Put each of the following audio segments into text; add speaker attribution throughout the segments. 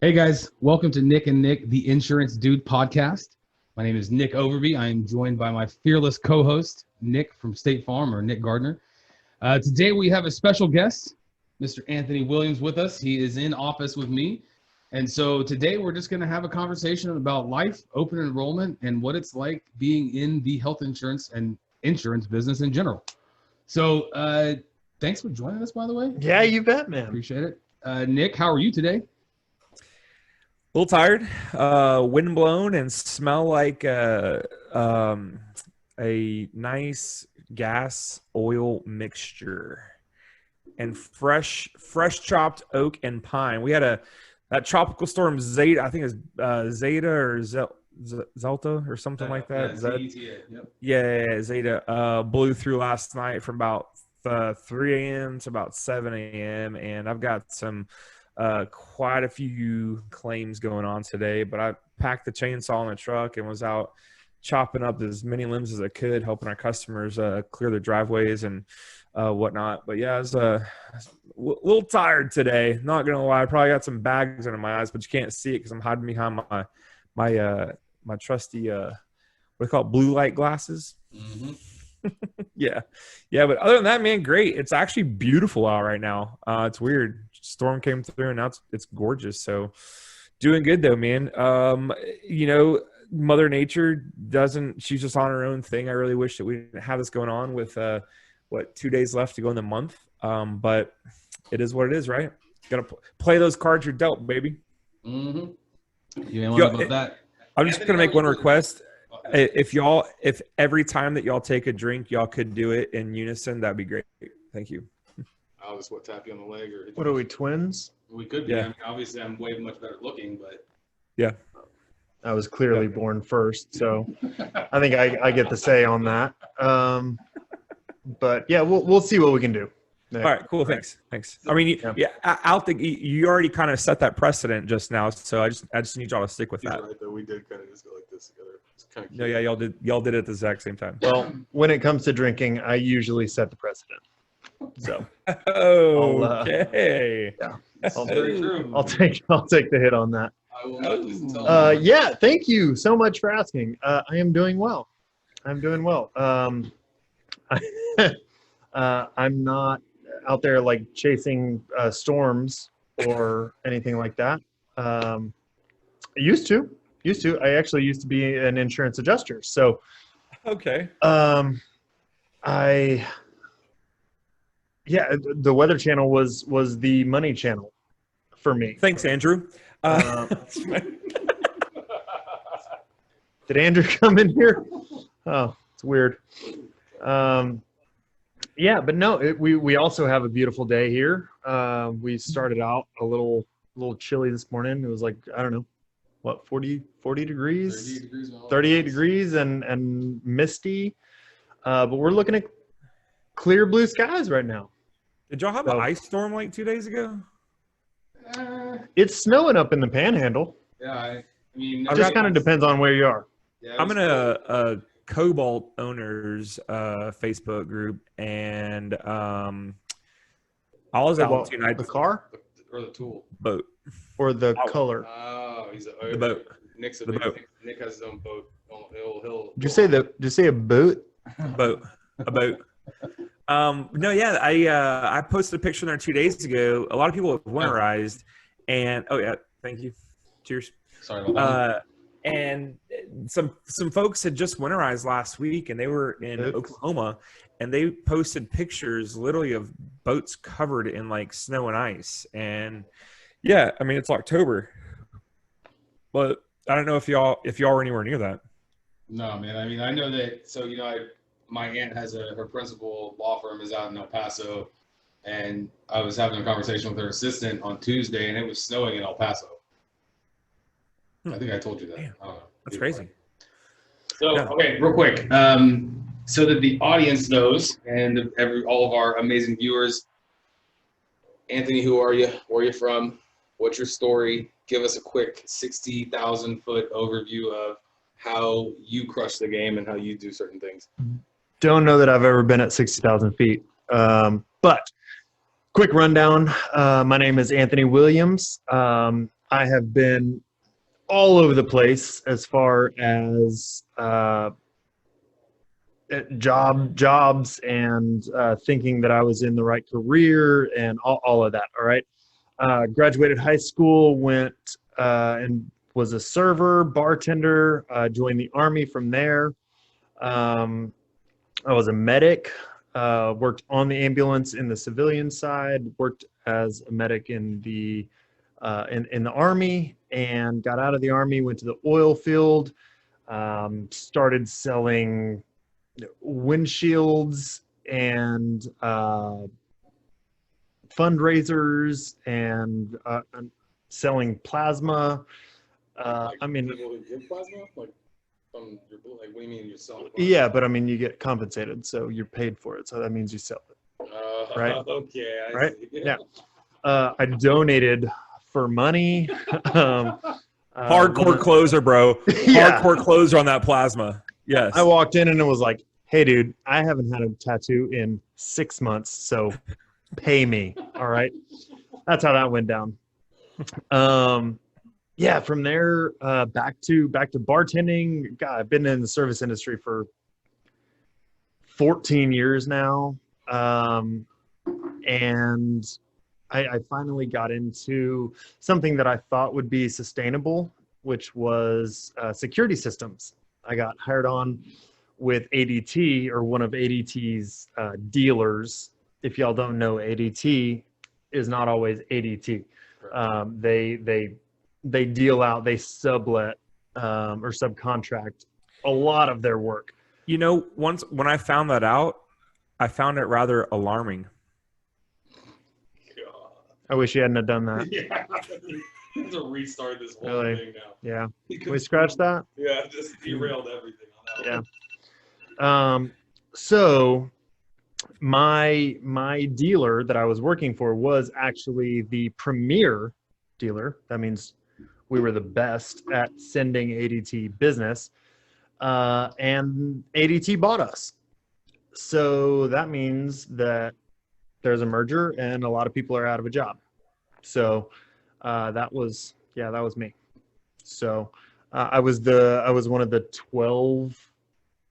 Speaker 1: Hey guys, welcome to Nick and Nick, the Insurance Dude podcast. My name is Nick Overby. I am joined by my fearless co-host, Nick from State Farm, or Nick Gardner. Today we have a special guest, Mr. Anthony Williams, with us. He is in office with me. And so today we're just going to have a conversation about life, open enrollment, and what it's like being in the health insurance and insurance business in general. So thanks for joining us, by the way.
Speaker 2: Yeah, you bet, man.
Speaker 1: Appreciate it. Nick, how are you today?
Speaker 3: A little tired, windblown, and smell like a nice gas oil mixture, and fresh chopped oak and pine. We had that tropical storm Zeta, I think it's Zeta or Zelta or something like that. Yeah, Zeta blew through last night from about 3 a.m. to about 7 a.m. and I've got some quite a few claims going on today, but I packed the chainsaw in the truck and was out chopping up as many limbs as I could, helping our customers clear their driveways and whatnot. But yeah, I was a little tired today. Not gonna lie, I probably got some bags under my eyes, but you can't see it because I'm hiding behind my trusty what do you call it, blue light glasses.
Speaker 1: Mm-hmm.
Speaker 3: Yeah. But other than that, man, great. It's actually beautiful out right now. It's weird. Storm came through and now it's gorgeous. So doing good though, man. Mother Nature she's just on her own thing. I really wish that we didn't have this going on with 2 days left to go in the month. But it is what it is, right? Gotta play those cards you're dealt, baby.
Speaker 1: Mm-hmm. You ain't want about that.
Speaker 3: I'm just gonna make one request. If every time that y'all take a drink, y'all could do it in unison, that'd be great. Thank you.
Speaker 1: I'll just tap you on the leg, or
Speaker 2: What are we, twins?
Speaker 1: We could be.
Speaker 3: Yeah.
Speaker 1: I mean, obviously, I'm way much better looking, but
Speaker 3: Yeah.
Speaker 2: I was clearly born first, so I think I get the say on that. But yeah, we'll see what we can do.
Speaker 3: All right, cool. Thanks. I mean, I'll think you already kind of set that precedent just now, so I just need y'all to stick with that.
Speaker 1: Right, though. We did kind of just go like this together. It's kind of
Speaker 3: No, yeah, y'all did it at the exact same time.
Speaker 2: Well, when it comes to drinking, I usually set the precedent. So
Speaker 3: okay.
Speaker 2: I'll
Speaker 1: very true.
Speaker 2: I'll take the hit on that.
Speaker 1: I will not listen to
Speaker 2: Yeah, thank you so much for asking. I am doing well. I'm not out there like chasing storms or anything like that. I used to. I actually used to be an insurance adjuster. So
Speaker 3: Okay.
Speaker 2: The Weather Channel was the money channel for me.
Speaker 3: Thanks, Andrew.
Speaker 2: Did Andrew come in here? Oh, it's weird. But no, we also have a beautiful day here. We started out a little chilly this morning. It was like, I don't know, what, 40 degrees? 38 degrees and misty. But we're looking at clear blue skies right now.
Speaker 3: Did y'all have an ice storm like 2 days ago?
Speaker 2: It's snowing up in the Panhandle.
Speaker 1: Yeah, I mean,
Speaker 2: It just kind of depends on where you are.
Speaker 1: Yeah,
Speaker 3: I'm in a Cobalt owners Facebook group, and I was out tonight.
Speaker 2: The car
Speaker 1: or the tool
Speaker 3: Boat
Speaker 2: or the color?
Speaker 1: Oh,
Speaker 3: the boat.
Speaker 1: Nick has his own boat.
Speaker 2: Did you say a boot?
Speaker 3: A boat. No, yeah, I posted a picture there 2 days ago. A lot of people have winterized, and thank you. Cheers.
Speaker 1: Sorry about that.
Speaker 3: And some folks had just winterized last week, and they were in Oklahoma, and they posted pictures literally of boats covered in like snow and ice. And yeah, I mean, it's October, but I don't know if y'all were anywhere near that.
Speaker 1: No, man. I mean, I know that. So my aunt has her principal law firm is out in El Paso, and I was having a conversation with her assistant on Tuesday, and it was snowing in El Paso. I think I told you that.
Speaker 3: Damn,
Speaker 1: I don't know.
Speaker 3: that's crazy.
Speaker 1: So, okay, real quick. So that the audience knows, and all of our amazing viewers, Anthony, who are you? Where are you from? What's your story? Give us a quick 60,000-foot overview of how you crush the game and how you do certain things.
Speaker 2: Don't know that I've ever been at 60,000 feet. But quick rundown. My name is Anthony Williams. I have been all over the place as far as jobs and thinking that I was in the right career and all of that. All right. Graduated high school, went and was a server, bartender, joined the Army from there. I was a medic, worked on the ambulance in the civilian side, worked as a medic in the Army, and got out of the Army, went to the oil field, started selling windshields and fundraisers and selling plasma. I mean,
Speaker 1: people who give plasma, like from your, like, what do you mean you sell?
Speaker 2: yeah, but I mean, you get compensated, so you're paid for it. So that means you sell it, right?
Speaker 1: Okay,
Speaker 2: Right?
Speaker 1: See.
Speaker 2: Yeah. I donated for money.
Speaker 3: Hardcore closer, bro.
Speaker 2: Yeah.
Speaker 3: Hardcore closer on that plasma. Yes.
Speaker 2: I walked in and it was like, hey, dude, I haven't had a tattoo in 6 months, so pay me. All right. That's how that went down. Yeah, from there, back to bartending. God, I've been in the service industry for 14 years now. And I finally got into something that I thought would be sustainable, which was security systems. I got hired on with ADT, or one of ADT's dealers. If y'all don't know, ADT is not always ADT. They deal out, they sublet or subcontract a lot of their work.
Speaker 3: You know, once when I found that out, I found it rather alarming.
Speaker 2: I wish you hadn't have done that.
Speaker 1: Yeah. To restart this whole
Speaker 2: Really?
Speaker 1: thing now.
Speaker 2: Yeah. Can we scratch that?
Speaker 1: Yeah, just derailed everything on that.
Speaker 2: Yeah. So my dealer that I was working for was actually the premier dealer. That means we were the best at sending ADT business, and ADT bought us. So that means that there's a merger and a lot of people are out of a job. So that was me. So I was one of the 12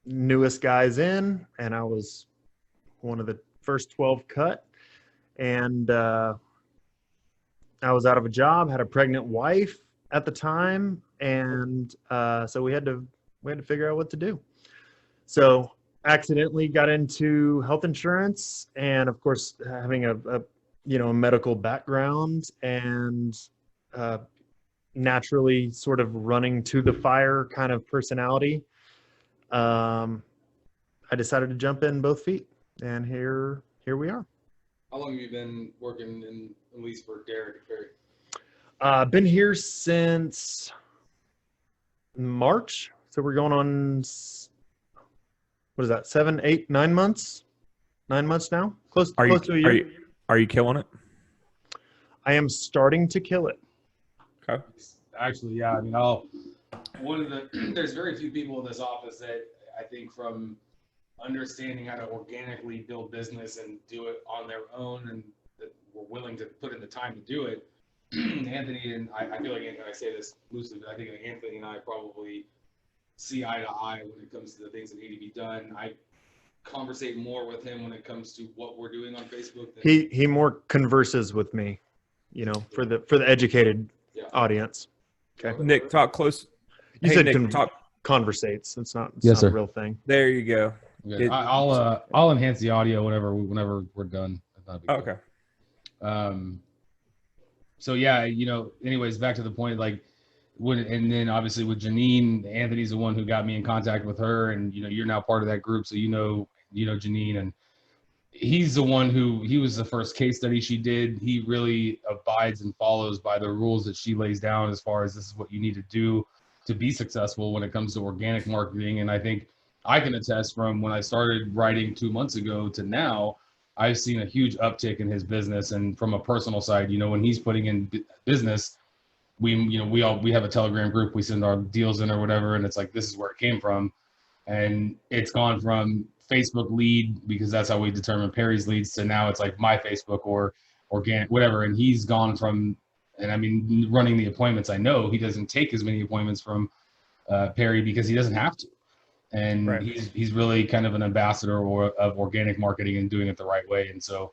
Speaker 2: newest guys in, and I was one of the first 12 cut. And I was out of a job, had a pregnant wife at the time, and so we had to figure out what to do. So accidentally got into health insurance, and of course having a medical background, and naturally sort of running to the fire kind of personality. I decided to jump in both feet, and here we are.
Speaker 1: How long have you been working in, at least for Derek and Perry?
Speaker 2: Been here since March, so we're going on, what is that, 7, 8, 9 months? 9 months now? Close to a year.
Speaker 3: Are you killing it?
Speaker 2: I am starting to kill it.
Speaker 3: Okay.
Speaker 1: Actually, yeah. I mean, there's very few people in this office that I think, from understanding how to organically build business and do it on their own, and that were willing to put in the time to do it. Anthony and I feel like Anthony, I say this loosely, but I think Anthony and I probably see eye to eye when it comes to the things that need to be done. I conversate more with him when it comes to what we're doing on Facebook.
Speaker 2: He more converses with me, for the educated audience. Okay.
Speaker 3: Nick, talk close.
Speaker 2: You
Speaker 3: Hey,
Speaker 2: said
Speaker 3: Nick, talk.
Speaker 2: conversates. It's not
Speaker 1: Yes,
Speaker 2: a
Speaker 1: sir.
Speaker 2: real thing.
Speaker 3: There you go.
Speaker 1: Okay. I'll enhance the audio whenever we're done. That's not a big deal.
Speaker 3: Okay.
Speaker 1: So yeah, anyways, back to the point, like and then obviously with Janine, Anthony's the one who got me in contact with her, and you're now part of that group, so you know Janine, and he's the one he was the first case study she did. He really abides and follows by the rules that she lays down as far as this is what you need to do to be successful when it comes to organic marketing. And I think I can attest, from when I started writing 2 months ago to now, I've seen a huge uptick in his business. And from a personal side, when he's putting in business, we have a Telegram group, we send our deals in or whatever, and it's like, this is where it came from. And it's gone from Facebook lead, because that's how we determine Perry's leads, to now it's like my Facebook or organic, whatever. And he's gone from And I mean, running the appointments, I know he doesn't take as many appointments from Perry because he doesn't have to. And
Speaker 3: Right.
Speaker 1: he's really kind of an ambassador of organic marketing and doing it the right way. And so,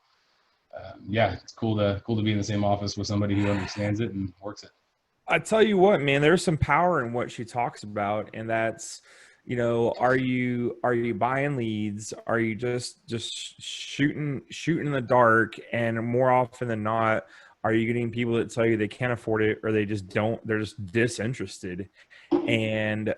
Speaker 1: yeah, it's cool to be in the same office with somebody who understands it and works it.
Speaker 3: I tell you what, man, there's some power in what she talks about, and that's, are you buying leads? Are you just shooting in the dark? And more often than not, are you getting people that tell you they can't afford it, or they just don't? They're just disinterested, and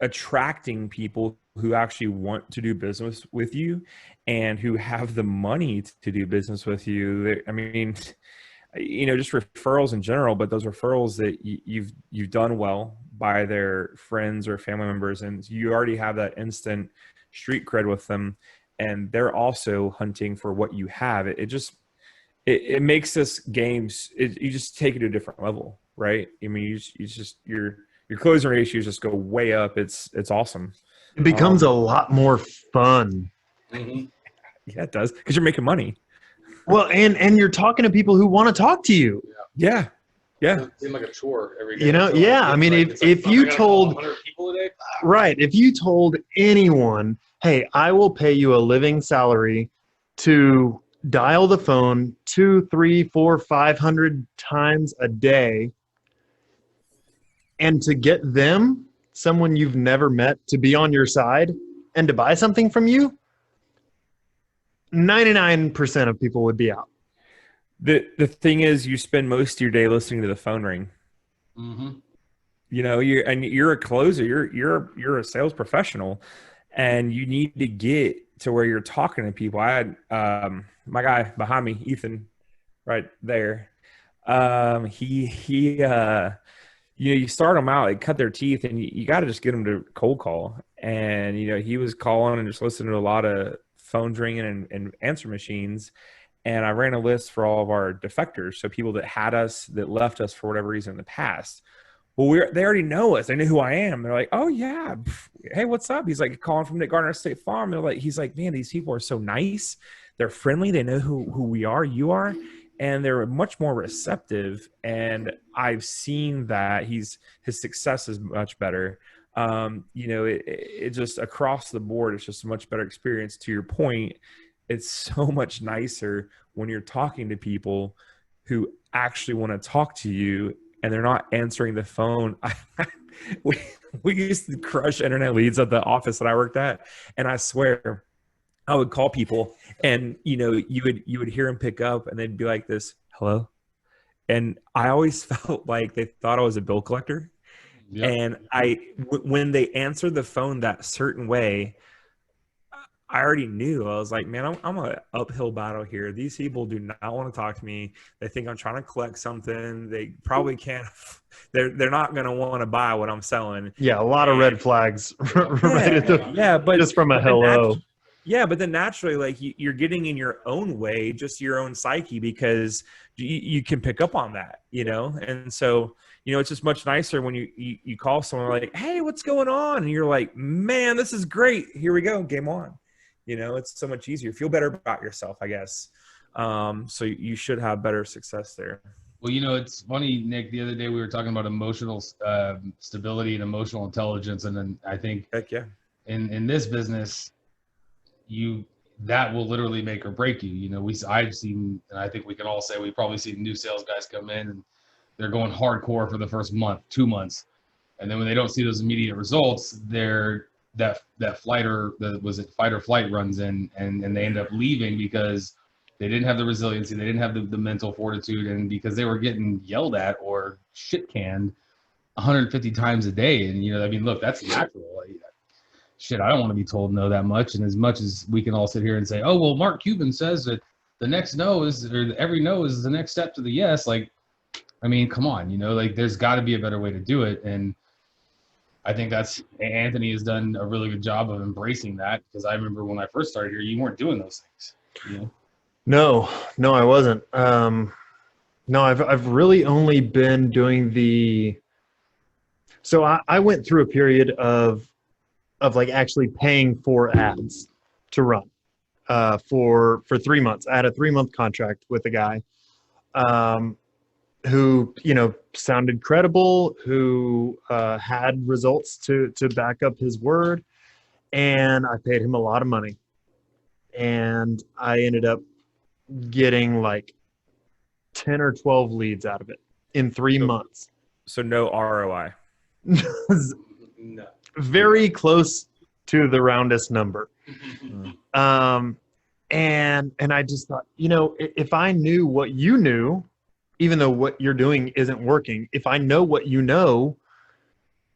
Speaker 3: attracting people who actually want to do business with you and who have the money to do business with you. I mean, just referrals in general, but those referrals that you've done well by their friends or family members, and you already have that instant street cred with them, and they're also hunting for what you have. It makes this games. You just take it to a different level, right? I mean, your closing ratios just go way up. It's awesome.
Speaker 2: It becomes a lot more fun.
Speaker 1: Mm-hmm.
Speaker 3: Yeah, it does, because you're making money.
Speaker 2: Well, and you're talking to people who want to talk to you.
Speaker 3: Yeah.
Speaker 1: It seems like a chore every day.
Speaker 2: I mean, if you told
Speaker 1: 100 people a day,
Speaker 2: right, if you told anyone, hey, I will pay you a living salary to dial the phone 200, 300, 400, 500 times a day, and to get them, someone you've never met, to be on your side and to buy something from you, 99% of people would be out.
Speaker 3: The thing is, you spend most of your day listening to the phone ring.
Speaker 1: mm-hmm.
Speaker 3: You're a closer. You're a sales professional, and you need to get to where you're talking to people. I had my guy behind me, Ethan, right there. You start them out, they cut their teeth, and you got to just get them to cold call. And he was calling and just listening to a lot of phones ringing and answer machines. And I ran a list for all of our defectors, so people that had us, that left us for whatever reason in the past. Well, they already know us. They know who I am. They're like, oh yeah, hey, what's up? He's like, calling from Nick Gardner State Farm. He's like, man, these people are so nice. They're friendly. They know who we are, you are, and they're much more receptive. And I've seen that his success is much better. It just across the board, it's just a much better experience. To your point, it's so much nicer when you're talking to people who actually want to talk to you and they're not answering the phone. We used to crush internet leads at the office that I worked at, and I swear I would call people, and you would hear them pick up, and they'd be like this, hello, and I always felt like they thought I was a bill collector. Yep. And when they answered the phone that certain way, I already knew. I was like, man, I'm an uphill battle here. These people do not want to talk to me. They think I'm trying to collect something. They probably can't. They're not going to want to buy what I'm selling.
Speaker 2: Yeah, a lot of red flags. But just from a hello.
Speaker 3: But then naturally, like you're getting in your own way, just your own psyche, because you can pick up on that, And so, it's just much nicer when you call someone like, hey, what's going on? And you're like, man, this is great. Here we go. Game on. It's so much easier. Feel better about yourself, I guess. So you should have better success there.
Speaker 1: Well, it's funny, Nick, the other day we were talking about emotional stability and emotional intelligence. And then I think
Speaker 3: heck yeah,
Speaker 1: in this business, that will literally make or break you. I've seen, and I think we can all say, we probably see new sales guys come in and they're going hardcore for the first month, 2 months. And then when they don't see those immediate results, that fight or flight runs in, and they end up leaving because they didn't have the resiliency, they didn't have the mental fortitude, and because they were getting yelled at or shit canned 150 times a day. And look, that's natural. Shit, I don't want to be told no that much. And as much as we can all sit here and say, oh well, Mark Cuban says that the next no is, or every no is the next step to the yes. Come on, there's got to be a better way to do it. And I think Anthony has done a really good job of embracing that, because I remember when I first started here, you weren't doing those things.
Speaker 2: No, I wasn't. No, I've really only been doing so I went through a period of like actually paying for ads to run for 3 months. I had a 3-month contract with a guy. who, sounded credible, who had results to back up his word. And I paid him a lot of money. And I ended up getting like 10 or 12 leads out of it in 3 months.
Speaker 3: So no ROI.
Speaker 1: No.
Speaker 2: Very close to the roundest number. And I just thought, if I knew what you knew, even though what you're doing isn't working, if I know what you know,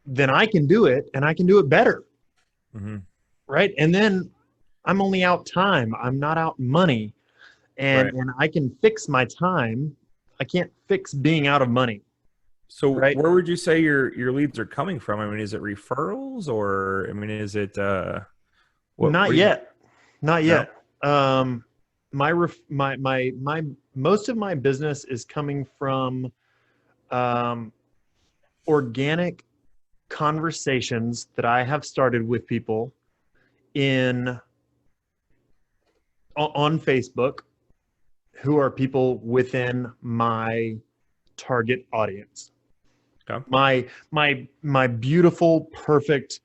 Speaker 2: then I can do it, and I can do it better.
Speaker 3: Mm-hmm.
Speaker 2: Right. And then I'm only out time. I'm not out money. And I can fix my time. I can't fix being out of money.
Speaker 3: So
Speaker 2: right?
Speaker 3: Where would you say your leads are coming from? I mean, is it referrals, or is it
Speaker 2: Not yet. Not yet. My most of my business is coming from organic conversations that I have started with people on Facebook, who are people within my target audience.
Speaker 3: Okay.
Speaker 2: My beautiful, perfect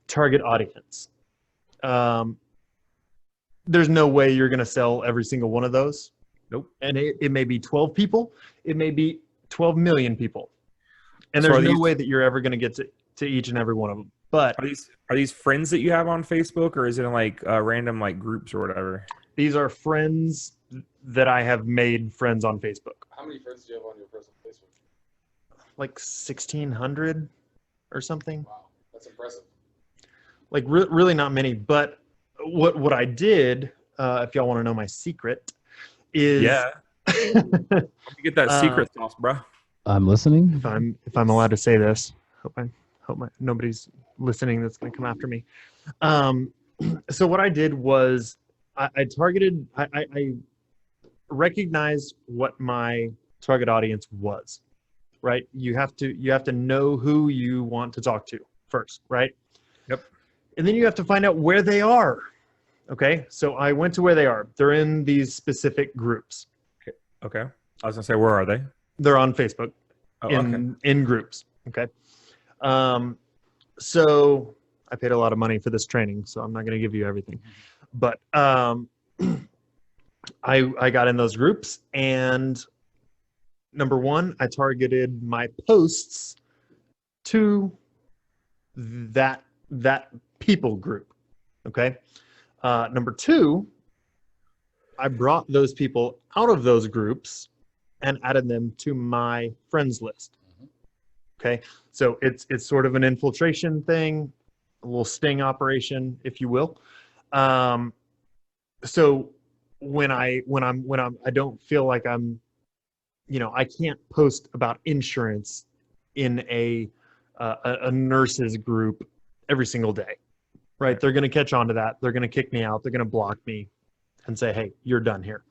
Speaker 2: target audience. There's no way you're going to sell every single one of those.
Speaker 3: Nope.
Speaker 2: And it may be 12 people. It may be 12 million people. And
Speaker 3: So
Speaker 2: there's no way that you're ever going to get to each and every one of them. But
Speaker 3: are these friends that you have on Facebook, or is it in like random like groups or whatever?
Speaker 2: These are friends that I have made friends on Facebook.
Speaker 1: How many friends do you have on your personal Facebook?
Speaker 2: Like 1,600 or something.
Speaker 1: Wow, that's impressive.
Speaker 2: Like really not many. But what I did, if y'all want to know my secret, is
Speaker 3: Let me get that secret sauce, bro.
Speaker 1: I'm listening.
Speaker 2: If I'm allowed to say this, hope nobody's listening that's going to come after me. So what I did was I targeted. I recognized what my target audience was. Right. You have to know who you want to talk to first. Right.
Speaker 3: Yep. And
Speaker 2: then you have to find out where they are. Okay. So I went to where they are. They're in these specific groups.
Speaker 3: Okay. I was gonna say, where are they?
Speaker 2: They're on Facebook in groups. Okay. So I paid a lot of money for this training, so I'm not going to give you everything, but I got in those groups, and number one, I targeted my posts to that people group. Okay. Number two, I brought those people out of those groups and added them to my friends list. Okay. So it's sort of an infiltration thing, a little sting operation, if you will. So when I don't feel like I'm, I can't post about insurance in a nurses group every single day, right? They're going to catch on to that. They're going to kick me out. They're going to block me and say, hey, you're done here.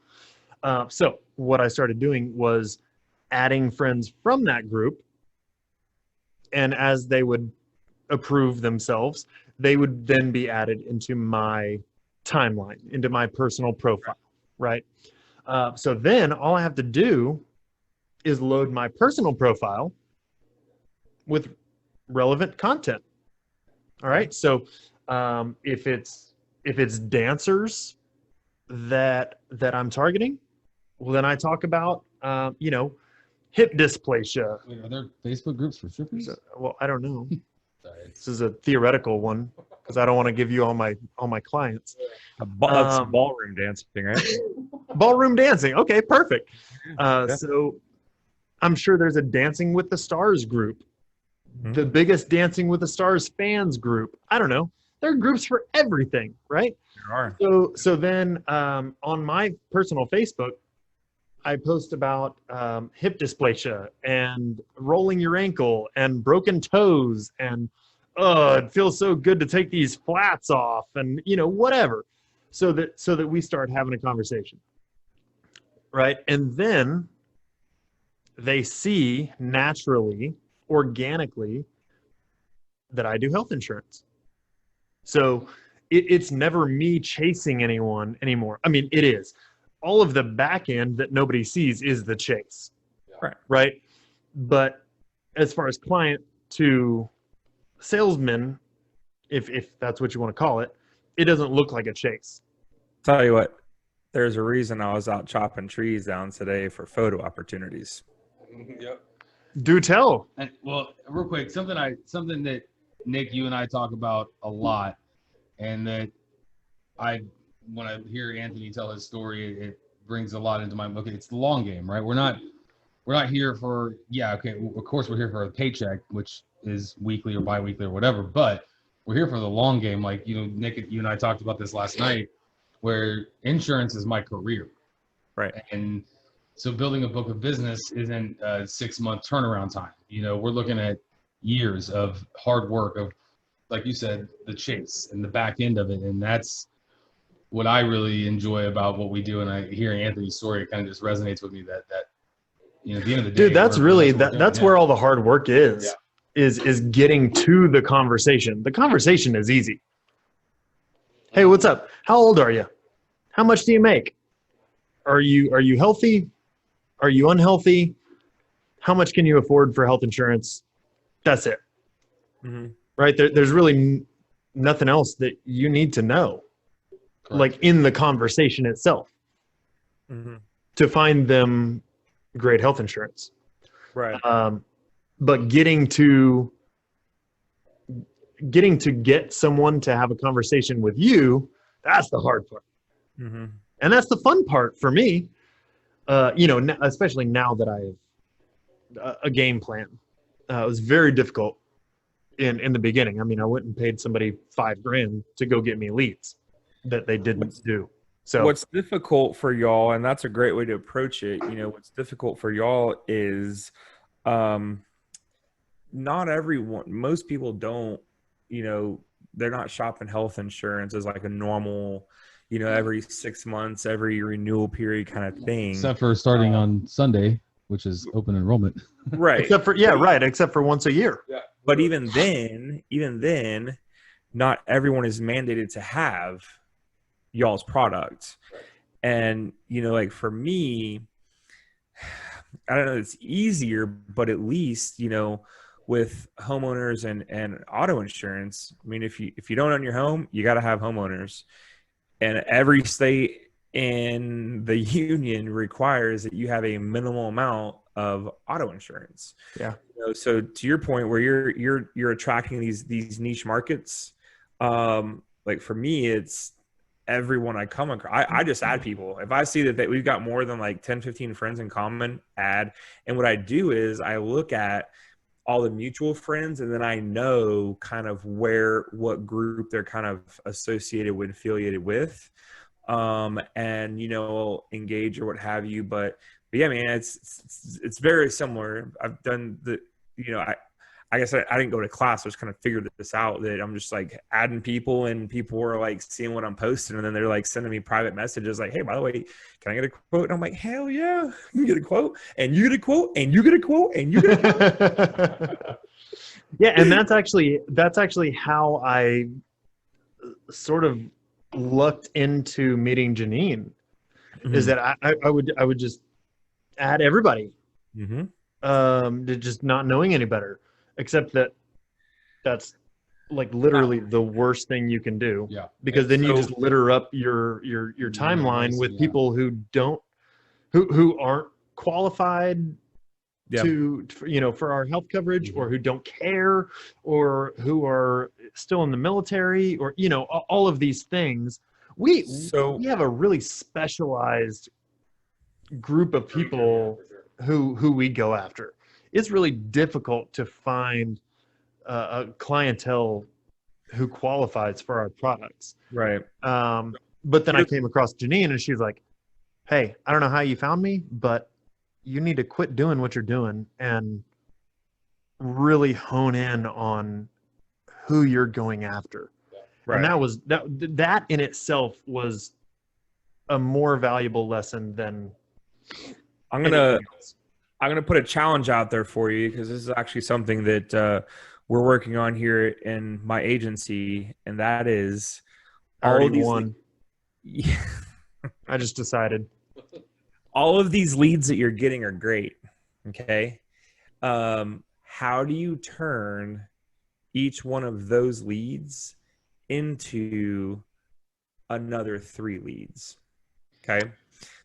Speaker 2: So what I started doing was adding friends from that group. And as they would approve themselves, they would then be added into my timeline, into my personal profile, right? So then all I have to do is load my personal profile with relevant content. All right. So if it's dancers that I'm targeting, well, then I talk about, hip dysplasia.
Speaker 1: Wait, are there Facebook groups for strippers?
Speaker 2: Well, I don't know.
Speaker 1: Sorry.
Speaker 2: This is a theoretical one because I don't want to give you all my clients.
Speaker 3: That's ballroom dancing, right?
Speaker 2: Ballroom dancing. Okay, perfect. So I'm sure there's a Dancing with the Stars group, the biggest Dancing with the Stars fans group. I don't know. There are groups for everything, right?
Speaker 3: There are.
Speaker 2: So then on my personal Facebook, I post about hip dysplasia and rolling your ankle and broken toes and it feels so good to take these flats off and whatever, so that we start having a conversation, right? And then they see naturally, organically, that I do health insurance. So it's never me chasing anyone anymore. I mean, it is. all of the back end that nobody sees is the chase.
Speaker 3: Right.
Speaker 2: Right. But as far as client to salesman, if that's what you want to call it, it doesn't look like a chase.
Speaker 3: Tell you what, there's a reason I was out chopping trees down today for photo opportunities.
Speaker 1: Yep.
Speaker 2: Do tell.
Speaker 1: And well, real quick, something that Nick, you and I talk about a lot, and that when I hear Anthony tell his story, it brings a lot into my book. It's the long game, right? We're not here for, of course we're here for a paycheck, which is weekly or bi-weekly or whatever, but we're here for the long game. Like, Nick, you and I talked about this last night, where insurance is my career.
Speaker 3: Right.
Speaker 1: And so building a book of business isn't a 6-month turnaround time. We're looking at years of hard work, of, like you said, the chase and the back end of it. And that's what I really enjoy about what we do. And hearing Anthony's story, it kind of just resonates with me that at the end of the day,
Speaker 2: Dude, that's where all the hard work is.
Speaker 1: Yeah.
Speaker 2: Is getting to the conversation. The conversation is easy. Hey, what's up? How old are you? How much do you make? Are you healthy? Are you unhealthy? How much can you afford for health insurance? That's it.
Speaker 3: Mm-hmm.
Speaker 2: Right? There's really nothing else that you need to know.
Speaker 1: Correct.
Speaker 2: Like in the conversation itself,
Speaker 3: Mm-hmm.
Speaker 2: to find them great health insurance.
Speaker 3: Right.
Speaker 2: But getting to get someone to have a conversation with you, that's the hard part.
Speaker 3: Mm-hmm.
Speaker 2: And that's the fun part for me, especially now that I have a game plan. It was very difficult in the beginning. I mean, I went and paid somebody $5,000 to go get me leads that they didn't do. So
Speaker 3: what's difficult for y'all, and that's a great way to approach it, what's difficult for y'all is not everyone, most people don't, they're not shopping health insurance as like a normal, every 6 months, every renewal period kind of thing.
Speaker 1: Except for starting on Sunday, which is open enrollment.
Speaker 3: Right.
Speaker 2: except for once a year.
Speaker 3: Yeah. But even then, not everyone is mandated to have y'all's product. And, like for me, I don't know, it's easier, but at least, with homeowners and auto insurance, I mean, if you don't own your home, you got to have homeowners. And every state in the union requires that you have a minimal amount of auto insurance.
Speaker 2: Yeah.
Speaker 3: So to your point, where you're attracting these niche markets, like for me, it's everyone I come across. I just add people. If I see that we've got more than like 10, 15 friends in common, add. And what I do is I look at all the mutual friends, and then I know kind of what group they're kind of associated with, affiliated with, and engage or what have you. But yeah, man, it's very similar. I've done I guess I didn't go to class. I just kind of figured this out, that I'm just like adding people, and people were like seeing what I'm posting, and then they're like sending me private messages like, hey, by the way, can I get a quote? And I'm like, hell yeah, you get a quote, and you get a quote, and you get a quote, and you get a quote.
Speaker 2: Yeah, and that's actually how I sort of lucked into meeting Janine, is that I would just add everybody, to just not knowing any better. Except that's like literally the worst thing you can do.
Speaker 1: Yeah.
Speaker 2: Because then you just litter up your timeline with people who aren't qualified for our health coverage, or who don't care, or who are still in the military, or all of these things. We have a really specialized group of people who we go after. It's really difficult to find a clientele who qualifies for our products.
Speaker 3: Right.
Speaker 2: But then I came across Janine, and she's like, hey, I don't know how you found me, but you need to quit doing what you're doing and really hone in on who you're going after. Right. And that in itself was a more valuable lesson than
Speaker 3: I'm going to put a challenge out there for you, because this is actually something that we're working on here in my agency, and that is
Speaker 2: I already won. Yeah. I just decided.
Speaker 3: all of these leads that you're getting are great. Okay. How do you turn each one of those leads into another 3 leads? Okay.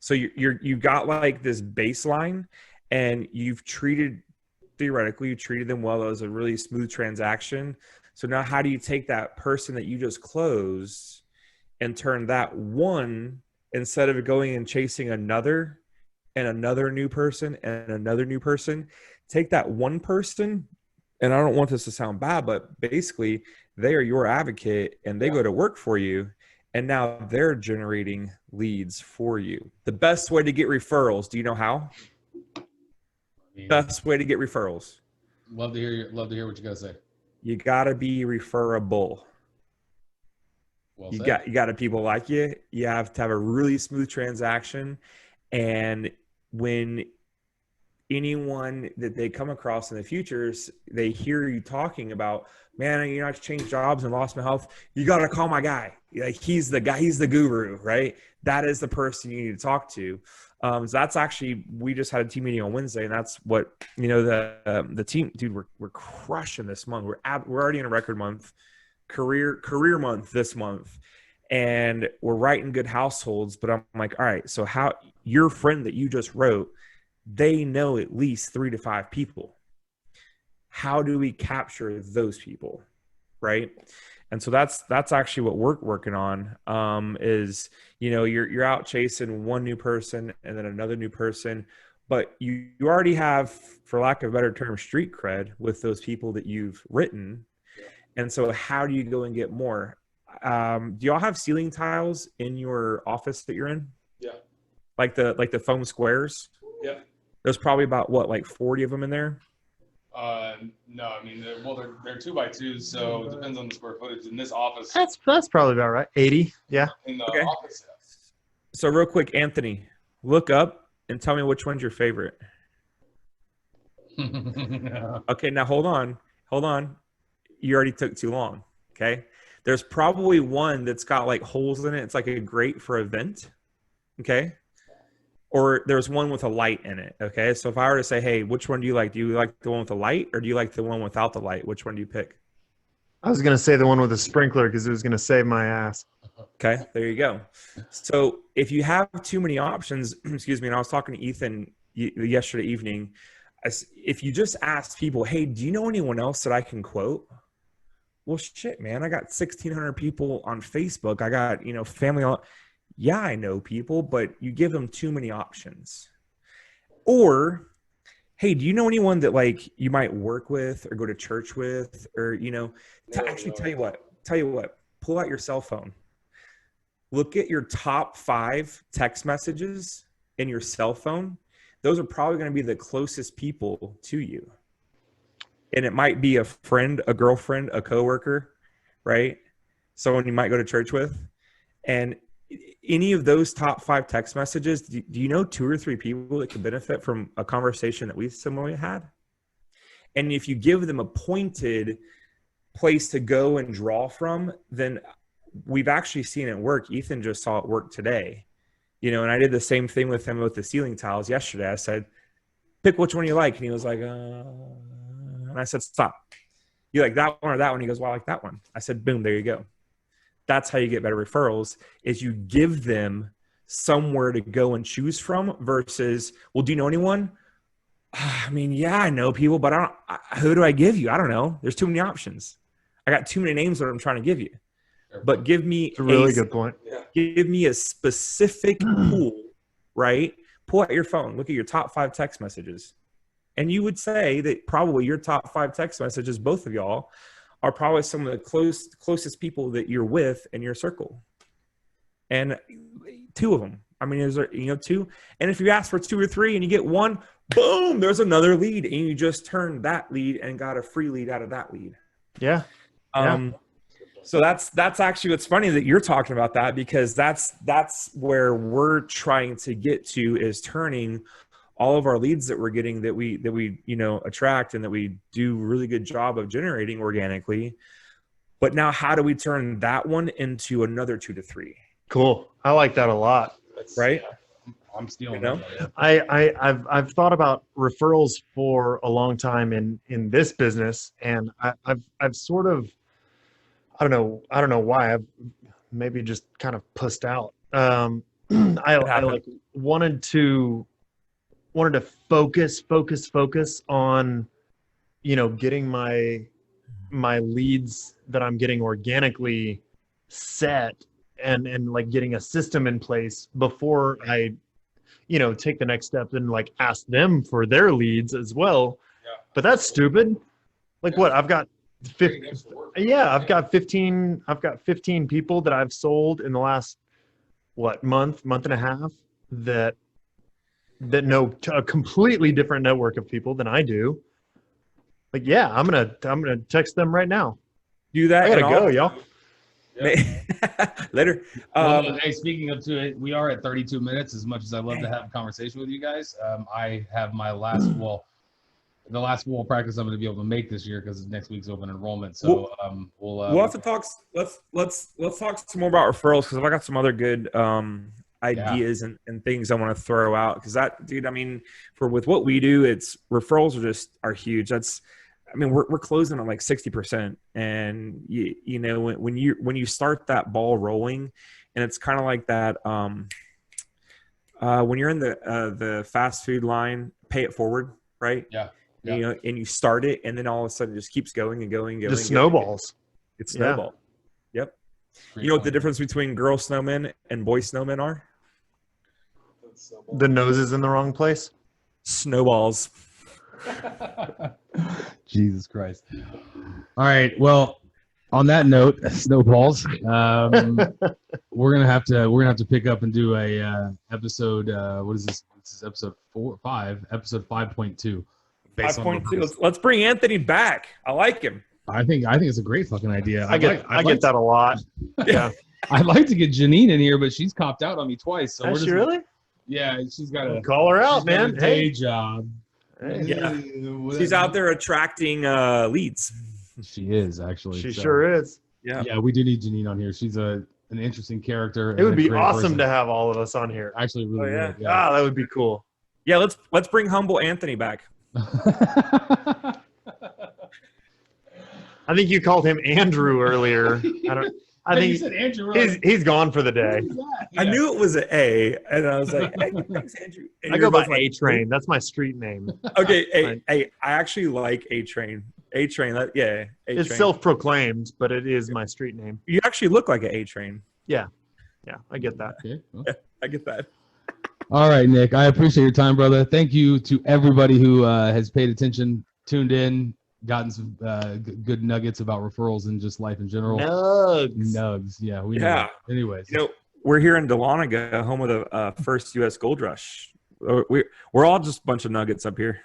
Speaker 3: So you've got like this baseline, and theoretically you treated them well. It was a really smooth transaction. So now how do you take that person that you just closed and turn that one, instead of going and chasing another and another new person and another new person, take that one person, and I don't want this to sound bad, but basically they are your advocate and they go to work for you, and now they're generating leads for you. The best way to get referrals, do you know how? Best way to get referrals.
Speaker 1: Love to hear what you gotta say.
Speaker 3: You gotta be referable.
Speaker 1: Well
Speaker 3: You
Speaker 1: said.
Speaker 3: got to people like you. You have to have a really smooth transaction, and when anyone that they come across in the futures, they hear you talking about, man, you know, I changed jobs and lost my health. You got to call my guy. Like, he's the guy, he's the guru, right? That is the person you need to talk to. So that's actually, we just had a team meeting on Wednesday, and that's what, you know, the team, dude, we're crushing this month. We're already in a record month, career month this month, and we're writing good households. But I'm like, all right, so how your friend that you just wrote, they know at least 3 to 5 people. How do we capture those people, right? And so that's actually what we're working on. Is, you know, you're out chasing one new person and then another new person, but you already have, for lack of a better term, street cred with those people that you've written. And so how do you go and get more? Do y'all have ceiling tiles in your office that you're in?
Speaker 1: Yeah.
Speaker 3: Like the foam squares?
Speaker 1: Yeah.
Speaker 3: There's probably about what, like 40 of them in there?
Speaker 1: No, I mean, they're 2x2s, so it depends on the square footage. In this office,
Speaker 2: That's probably about right. 80. Yeah.
Speaker 1: in the
Speaker 3: Okay.
Speaker 1: office,
Speaker 3: So real quick, Anthony, look up and tell me which one's your favorite. Okay, now hold on. You already took too long. Okay. There's probably one that's got like holes in it. It's like a grate for a vent. Okay. Or there's one with a light in it. Okay. So if I were to say, hey, which one do you like? Do you like the one with the light, or do you like the one without the light? Which one do you pick?
Speaker 2: I was going to say the one with the sprinkler because it was going to save my ass.
Speaker 3: Okay. There you go. So if you have too many options, excuse me, and I was talking to Ethan yesterday evening, if you just ask people, hey, do you know anyone else that I can quote? Well, shit, man, I got 1,600 people on Facebook. I got, you know, family. Yeah, I know people, but you give them too many options. Or, hey, do you know anyone that like you might work with or go to church with, or, you know, tell you what, pull out your cell phone. Look at your top 5 text messages in your cell phone. Those are probably going to be the closest people to you. And it might be a friend, a girlfriend, a coworker, right? Someone you might go to church with. And any of those top 5 text messages, do you know 2 or 3 people that could benefit from a conversation that we similarly had? And if you give them a pointed place to go and draw from, then we've actually seen it work. Ethan just saw it work today. You know, and I did the same thing with him with the ceiling tiles yesterday. I said, pick which one you like. And he was like, and I said, stop. You like that one or that one? He goes, well, I like that one. I said, boom, there you go. That's how you get better referrals, is you give them somewhere to go and choose from versus, well, do you know anyone? I mean, yeah, I know people, but who do I give you? I don't know. There's too many options. I got too many names that I'm trying to give you. But give me
Speaker 2: It's a really good point.
Speaker 3: Give me a specific pool, right? Pull out your phone, look at your top 5 text messages. And you would say that probably your top 5 text messages, both of y'all, are probably some of the closest people that you're with in your circle. And 2 of them. I mean, is there, 2? And if you ask for 2 or 3 and you get 1, boom, there's another lead. And you just turned that lead and got a free lead out of that lead.
Speaker 2: Yeah.
Speaker 3: So that's actually what's funny that you're talking about that, because that's where we're trying to get to, is turning all of our leads that we're getting, that we attract and that we do a really good job of generating organically. But now how do we turn that one into another 2 to 3?
Speaker 2: Cool. I like that a lot.
Speaker 3: Right?
Speaker 1: I'm stealing.
Speaker 3: You know?
Speaker 1: that.
Speaker 2: I've thought about referrals for a long time in this business, and I've sort of, I don't know why, I've maybe just kind of pussed out. I like wanted to focus on, getting my leads that I'm getting organically set, and like getting a system in place before I take the next step and like ask them for their leads as well.
Speaker 1: Yeah.
Speaker 2: But that's stupid. Like what? I've got 15 people that I've sold in the last month and a half that know a completely different network of people than I do. Like, yeah, I'm gonna text them right now.
Speaker 3: Do that.
Speaker 2: I gotta go, y'all.
Speaker 3: Later.
Speaker 1: Hey, speaking of it, we are at 32 minutes. As much as I'd love to have a conversation with you guys, I have my last the last full practice I'm going to be able to make this year because next week's open enrollment. So
Speaker 3: we'll have to talk. Let's talk some more about referrals because I got some other good ideas and things I want to throw out because that, dude. I mean, with what we do, it's referrals are huge. We're closing on like 60%, and when you start that ball rolling, and it's kind of like that when you're in the fast food line, pay it forward, right?
Speaker 1: Yeah.
Speaker 3: And you start it, and then all of a sudden it just keeps going and going and going.
Speaker 2: Just snowballs.
Speaker 3: It's snowball. Yeah. Yep. You know what the difference between girl snowmen and boy snowmen are?
Speaker 2: The nose is in the wrong place.
Speaker 3: Snowballs.
Speaker 1: Jesus Christ. All right. Well, on that note, snowballs. We're gonna have to pick up and do a episode. What is this? This is episode 5. Episode 5.2.
Speaker 3: 5.2. Let's bring Anthony back. I like him.
Speaker 1: I think it's a great fucking idea.
Speaker 2: I get that a lot. Yeah.
Speaker 1: I'd like to get Janine in here, but she's copped out on me twice. So
Speaker 2: Is she really?
Speaker 1: Yeah, she's got a
Speaker 2: call her out, man.
Speaker 1: Day job.
Speaker 3: Yeah. She's out there attracting leads.
Speaker 1: She is actually.
Speaker 2: She sure is.
Speaker 3: Yeah.
Speaker 1: Yeah, we do need Janine on here. She's an interesting character.
Speaker 2: It would be awesome to have all of us on here.
Speaker 1: Actually, really
Speaker 3: yeah.
Speaker 1: would. Yeah.
Speaker 2: That would be cool.
Speaker 3: Yeah, let's bring humble Anthony back.
Speaker 2: I think you called him Andrew earlier. I think
Speaker 1: you said Andrew. Right?
Speaker 2: He's gone for the day.
Speaker 3: I knew it was an A, and I was like, "Hey, thanks, Andrew." And
Speaker 2: I go by
Speaker 3: like,
Speaker 2: A Train. That's my street name.
Speaker 3: Okay, I actually like A Train. A Train. A-Train.
Speaker 2: It's self-proclaimed, but it is my street name.
Speaker 3: You actually look like an A Train.
Speaker 2: Yeah, I get that.
Speaker 1: Okay. Well.
Speaker 3: Yeah, I get that.
Speaker 1: All right, Nick. I appreciate your time, brother. Thank you to everybody who has paid attention, tuned in, gotten some good nuggets about referrals and just life in general. Nugs. Yeah. Know. Anyways.
Speaker 3: We're here in Dahlonega, home of the first U.S. gold rush. We're all just a bunch of nuggets up here.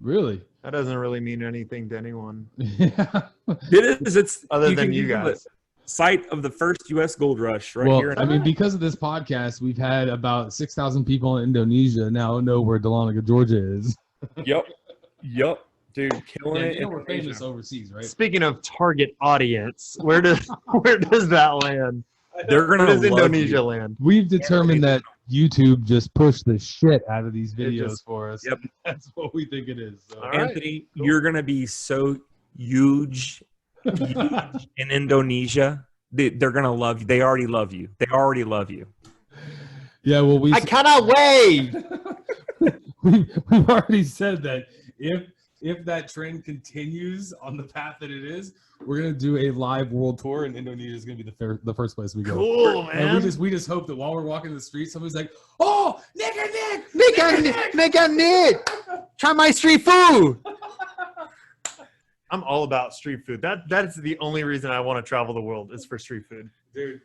Speaker 1: Really?
Speaker 2: That doesn't really mean anything to anyone.
Speaker 1: Yeah.
Speaker 3: It is. It's
Speaker 2: other than you guys.
Speaker 3: Site of the first U.S. gold rush here.
Speaker 1: Because of this podcast, we've had about 6,000 people in Indonesia now know where Dahlonega, Georgia is.
Speaker 3: Yep. Dude, killing it.
Speaker 1: We're famous overseas, right?
Speaker 2: Speaking of target audience, where does that land?
Speaker 3: They're gonna
Speaker 2: love Indonesia land.
Speaker 1: We've determined that YouTube just pushed the shit out of these videos for us.
Speaker 3: Yep.
Speaker 1: That's what we think it is. So.
Speaker 3: Anthony, you're gonna be so huge in Indonesia. They're gonna love you. They already love you.
Speaker 1: Yeah, well,
Speaker 2: I cannot wait.
Speaker 1: we've already said that if that trend continues on the path that it is, we're gonna do a live world tour, and Indonesia is gonna be the first place we go.
Speaker 2: Cool, man.
Speaker 1: And we just hope that while we're walking the street, somebody's like, "Oh, Nick and Nick,
Speaker 2: try my street food." I'm all about street food. That is the only reason I want to travel the world is for street food.
Speaker 1: Dude,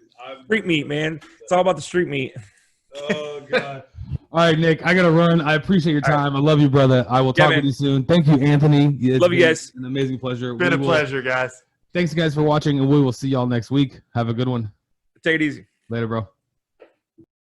Speaker 3: street meat, man. It's all about the street meat.
Speaker 1: Oh God. All right, Nick, I gotta run. I appreciate your time. I love you, brother. I will talk with you soon. Thank you, Anthony.
Speaker 3: Love you guys.
Speaker 1: An amazing pleasure.
Speaker 2: Been a pleasure, guys.
Speaker 1: Thanks, guys, for watching, and we will see y'all next week. Have a good one.
Speaker 3: Take it easy.
Speaker 1: Later, bro.